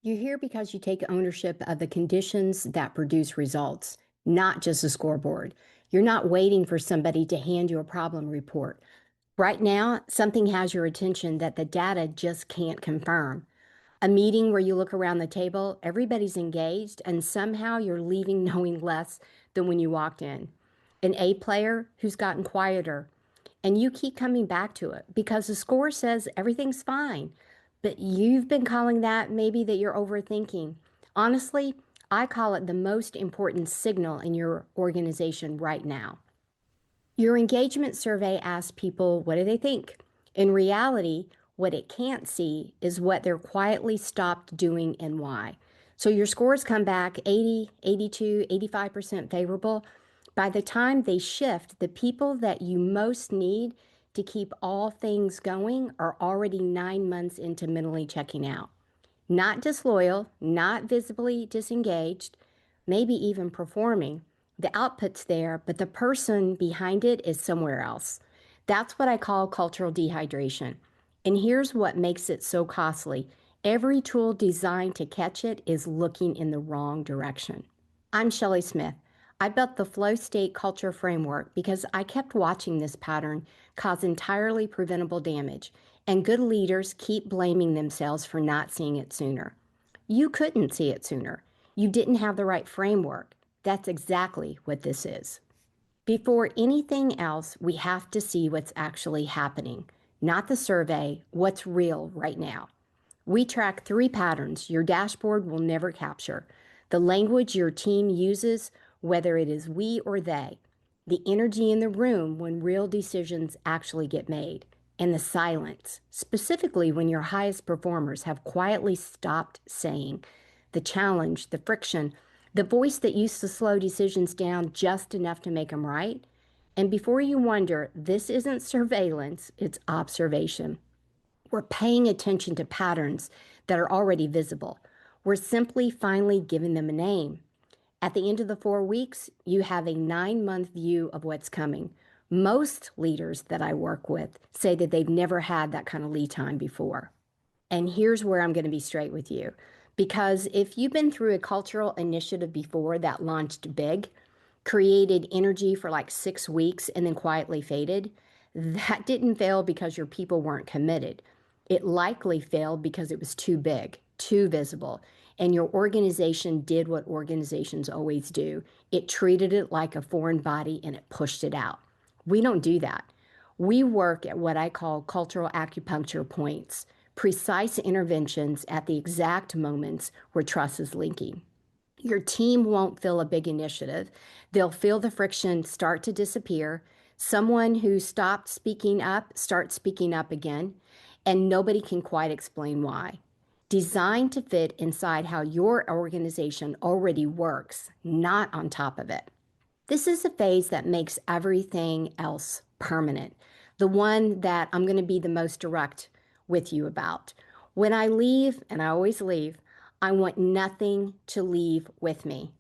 You're here because you take ownership of the conditions that produce results, not just a scoreboard. You're not waiting for somebody to hand you a problem report. Right now, something has your attention that the data just can't confirm. A meeting where you look around the table, everybody's engaged, and somehow you're leaving knowing less than when you walked in. An A player who's gotten quieter, and you keep coming back to it because the score says everything's fine. But you've been calling that maybe that you're overthinking. Honestly, I call it the most important signal in your organization right now. Your engagement survey asks people what do they think? In reality, what it can't see is what they're quietly stopped doing and why. So your scores come back 80, 82, 85% favorable. By the time they shift, the people that you most need to keep all things going are already 9 months into mentally checking out. Not disloyal, not visibly disengaged, maybe even performing. The output's there, but the person behind it is somewhere else. That's what I call cultural dehydration. And here's what makes it so costly. Every tool designed to catch it is looking in the wrong direction. I'm Shelley Smith. I built the Flow State Culture Framework because I kept watching this pattern cause entirely preventable damage, and good leaders keep blaming themselves for not seeing it sooner. You couldn't see it sooner. You didn't have the right framework. That's exactly what this is. Before anything else, we have to see what's actually happening, not the survey, what's real right now. We track three patterns your dashboard will never capture: the language your team uses, whether it is we or they, the energy in the room when real decisions actually get made, and the silence, specifically when your highest performers have quietly stopped saying, the challenge, the friction, the voice that used to slow decisions down just enough to make them right. And before you wonder, this isn't surveillance, it's observation. We're paying attention to patterns that are already visible. We're simply finally giving them a name. At the end of the 4 weeks, you have a 9 month view of what's coming. Most leaders that I work with say that they've never had that kind of lead time before. And here's where I'm going to be straight with you. Because if you've been through a cultural initiative before that launched big, created energy for like 6 weeks, and then quietly faded, that didn't fail because your people weren't committed. It likely failed because it was too big, too visible, and your organization did what organizations always do. It treated it like a foreign body and it pushed it out. We don't do that. We work at what I call cultural acupuncture points, precise interventions at the exact moments where trust is linking. Your team won't feel a big initiative. They'll feel the friction start to disappear. Someone who stopped speaking up starts speaking up again, and nobody can quite explain why. Designed to fit inside how your organization already works, not on top of it. This is a phase that makes everything else permanent, the one that I'm going to be the most direct with you about. When I leave, and I always leave, I want nothing to leave with me.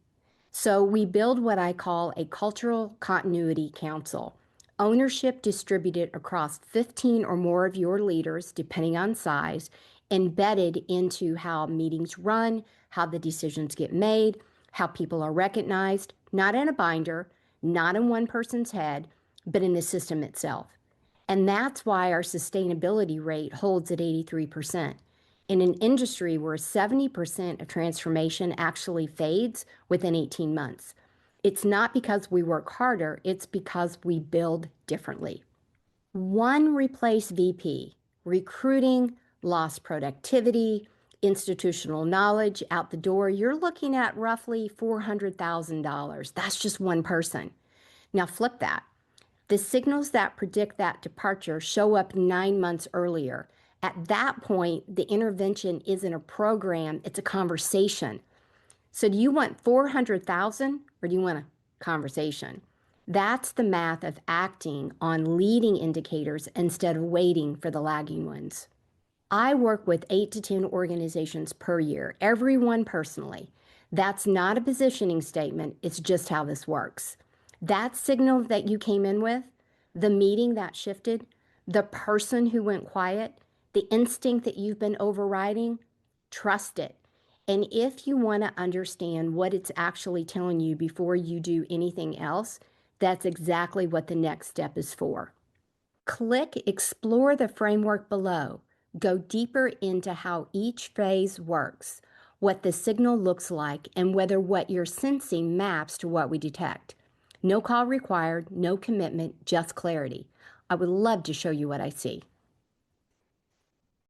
So we build what I call a cultural continuity council. Ownership distributed across 15 or more of your leaders, depending on size, embedded into how meetings run, how the decisions get made, how people are recognized, not in a binder, not in one person's head, but in the system itself. And that's why our sustainability rate holds at 83%. In an industry where 70% of transformation actually fades within 18 months. It's not because we work harder, it's because we build differently. One replace VP, recruiting, lost productivity, institutional knowledge out the door, you're looking at roughly $400,000. That's just one person. Now flip that. The signals that predict that departure show up 9 months earlier. At that point, the intervention isn't a program, it's a conversation. So do you want 400,000 or do you want a conversation? That's the math of acting on leading indicators instead of waiting for the lagging ones. I work with 8 to 10 organizations per year, every one personally. That's not a positioning statement, it's just how this works. That signal that you came in with, the meeting that shifted, the person who went quiet, the instinct that you've been overriding, trust it. And if you want to understand what it's actually telling you before you do anything else, that's exactly what the next step is for. Click Explore the framework below. Go deeper into how each phase works, what the signal looks like, and whether what you're sensing maps to what we detect. No call required, no commitment, just clarity. I would love to show you what I see.